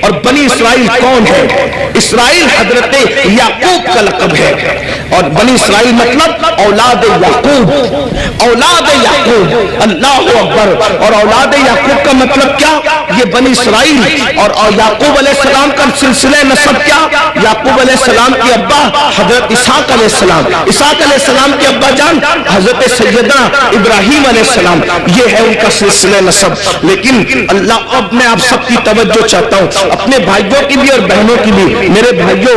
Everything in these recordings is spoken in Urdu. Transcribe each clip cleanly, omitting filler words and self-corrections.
اور بنی اسرائیل کون ہے؟ اسرائیل حضرت یعقوب کا لقب ہے، اور بنی اسرائیل مطلب اولاد یعقوب، اولاد یعقوب، اللہ اکبر۔ اور اولاد یعقوب کا مطلب کیا؟ یہ بنی اسرائیل اور یعقوب علیہ السلام کا سلسلہ نسب کیا؟ یعقوب علیہ السلام کے ابا حضرت اسحاق علیہ السلام، اسحاق علیہ السلام کے ابا جان حضرت سیدنا ابراہیم علیہ السلام، یہ ہے ان کا سلسلہ نسب۔ لیکن اللہ، اب میں آپ سب کی توجہ چاہتا ہوں، اپنے بھائیوں کی بھی اور بہنوں کی بھی۔ میرے بھائیوں،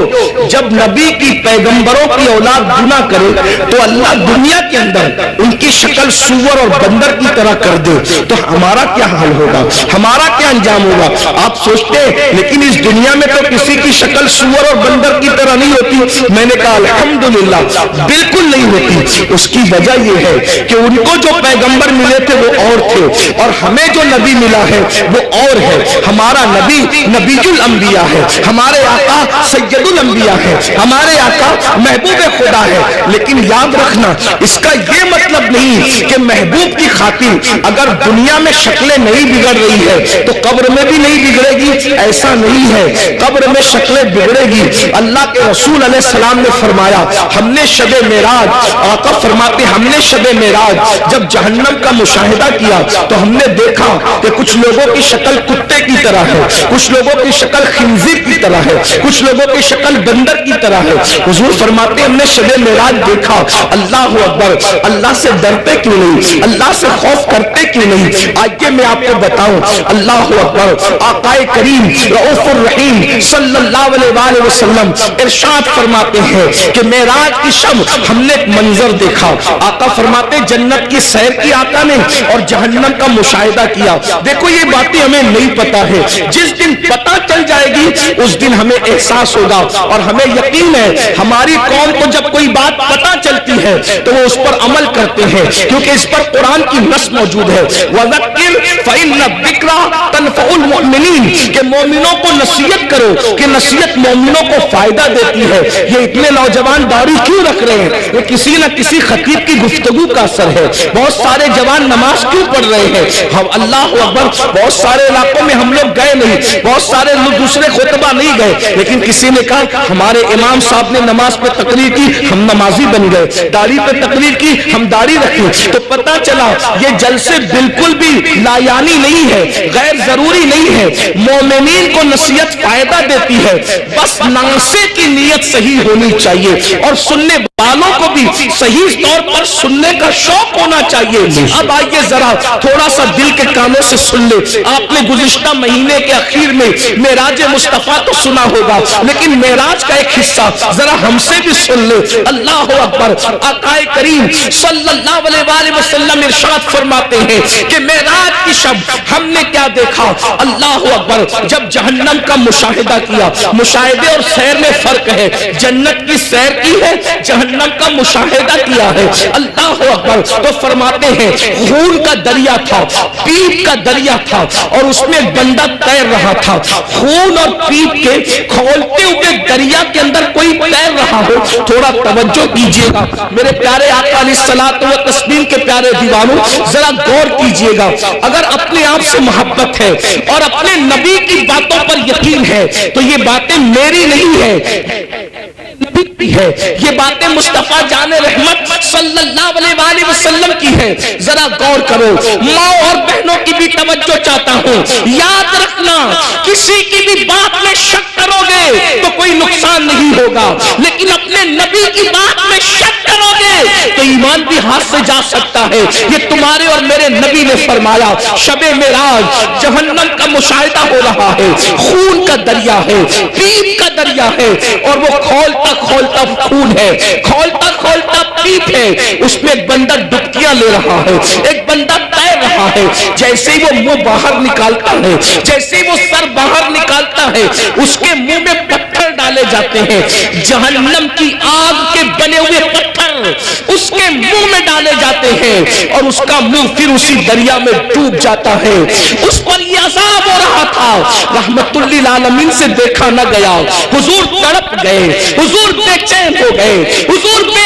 جب نبی کی پیغمبروں کی اولاد گناہ کرے تو اللہ دنیا کے اندر ان کی شکل سور اور بندر کی طرح کر دے تو ہمارا کیا حال ہوگا، ہمارا کیا انجام ہوگا؟ آپ سوچتے ہیں لیکن اس دنیا میں تو کسی کی شکل سور اور بندر کی طرح نہیں ہوتی۔ میں نے کہا الحمدللہ، بالکل نہیں ہوتی۔ اس کی وجہ یہ ہے کہ ان کو جو پیغمبر ملے تھے وہ اور تھے، اور ہمیں جو نبی ملا ہے وہ اور ہے۔ ہمارا نبی نبی الانبیاء ہے، ہمارے آقا سید الانبیاء ہے، ہمارے آقا محبوب خدا ہے۔ لیکن یاد رکھنا، اس کا یہ مطلب نہیں کہ محبوب کی خاطر اگر دنیا میں شکلیں نہیں بگڑ رہی ہے تو قبر میں بھی نہیں بگڑے گی، ایسا نہیں ہے۔ قبر میں شکلیں بگڑے گی۔ اللہ کے رسول علیہ السلام نے فرمایا، ہم نے شب معراج، آقا فرماتے ہم نے شب معراج جب جہنم کا مشاہدہ کیا تو ہم نے دیکھا کہ کچھ لوگوں کی شکل کتے کی طرح ہے، کچھ لوگوں کی شکل خنزیر کی طرح ہے، کچھ لوگوں کی شکل بندر کی طرح ہے۔ حضور فرماتے ہم نے شب معراج دیکھا، اللہ اکبر، اللہ سے ڈرتے کیوں نہیں، اللہ سے خوف کرتے کیوں نہیں؟ آئیے میں آپ کو بتاؤں، اللہ اکبر، آقا کریم رؤوف الرحیم صلی اللہ علیہ وآلہ وسلم ارشاد فرماتے ہیں کہ معراج کی شب ہم نے ایک منظر دیکھا۔ آقا فرماتے جنت کی سیر کی آقا نے اور جہنم کا مشاہدہ کیا۔ دیکھو یہ باتیں ہمیں نہیں پتا ہے، جس دن پتا چل جائے گی اس دن ہمیں احساس ہوگا، اور ہمیں یقین ہے ہماری قوم کو جب کوئی بات پتا چلتی ہے تو وہ اس پر عمل کرتے ہیں، کیونکہ اس پر قرآن کی نص موجود ہے، وَذَكِّرْ فَإِنَّ الذِّكْرَىٰ تَنفَعُ الْمُؤْمِنِينَ، کہ مومنوں کو نصیحت کرو کہ نصیحت مومنوں کو فائدہ دیتی ہے۔ یہ اتنے نوجوان داڑھی کیوں رکھ رہے ہیں؟ یہ کسی نہ کسی خطیب کی گفتگو کا اثر ہے۔ بہت سارے جوان نماز کیوں پڑھ رہے ہیں؟ ہم اللہ اکبر، بہت سارے علاقوں میں ہم لوگ گئے نہیں، بہت سارے لوگ دوسرے خطبہ نہیں گئے، لیکن کسی نے کہا ہمارے امام صاحب نے نماز پہ تقریر کی، ہم نمازی بن گئے، داڑھی پہ تقریر کی، ہم داڑھی رکھیں۔ تو پتہ چلا یہ جلسے بالکل بھی لایانی نہیں ہے، غیر ضروری نہیں ہے۔ مومنین کو نصیحت فائدہ دیتی ہے، بس ناصح کی نیت صحیح ہونی چاہیے، اور سننے والوں کو بھی صحیح طور پر سننے کا شوق ہونا چاہیے۔ اب آئیے ذرا تھوڑا سا دل کے کانوں سے سن لے۔ آپ نے گزشتہ مہینے کے اخیر میں معراج مصطفیٰ تو سنا ہوگا، لیکن معراج کا ایک حصہ ذرا ہم سے بھی سن لے۔ اللہ اکبر، آقا کریم صلی اللہ علیہ وآلہ وسلم ارشاد فرماتے ہیں کہ معراج کی شب ہم نے کیا دیکھا؟ اللہ اکبر، جب جہنم کا مشاہدہ کیا۔ مشاہدے اور سیر میں فرق ہے، جنت کی سیر کی ہے، جہنم کا مشاہدہ کیا ہے۔ اللہ اکبر، تو فرماتے ہیں خون کا دریا تھا، پیپ کا دریا تھا، اور اس میں بندہ تیر رہا تھا۔ خون اور پیپ کے کھولتے ہوئے دریا کے اندر کوئی تیر رہا ہو، تھوڑا توجہ کیجئے گا میرے پیارے آقا علیہ الصلوۃ والتسلیم کے پیارے دیوانوں، ذرا غور کیجئے گا۔ اگر اپنے آپ سے محبت ہے اور اپنے نبی کی باتوں پر یقین ہے تو یہ باتیں میری نہیں ہے، ہے یہ باتیں مصطفیٰ جان رحمت صلی اللہ علیہ وآلہ وسلم کی ہے۔ ذرا غور کرو، ماں اور بہنوں کی بھی توجہ چاہتا ہوں، یاد رکھنا کسی کی بھی بات میں شک کرو گے تو کوئی نقصان نہیں ہوگا، لیکن اپنے نبی کی بات میں شک کرو گے تو ایمان بھی ہاتھ سے جا سکتا ہے۔ یہ تمہارے اور میرے نبی نے فرمایا، شب معراج جہنم کا مشاہدہ ہو رہا ہے، خون کا دریا ہے، پیپ کا دریا ہے، اور وہ کھولتا کھولتا خون ہے، کھولتا کھولتا پیپ ہے، اس میں ایک بندہ ڈبکیاں لے رہا ہے، ایک بندہ تیر رہا ہے۔ جیسے ہی وہ منہ باہر نکالتا ہے، جیسے ہی وہ سر باہر نکالتا ہے، اس کے منہ میں پتھر ڈالے جاتے ہیں، جہنم کی آگ کے بنے ہوئے پتھر اس کے منہ میں ڈالے جاتے ہیں، اور اس کا منہ پھر اسی دریا میں ڈوب جاتا ہے۔ اس پر یہ عذاب ہو رہا تھا، رحمت للعالمین سے دیکھا نہ گیا۔ حضور تڑپ گئے، حضور بے چین ہو گئے، حضور بے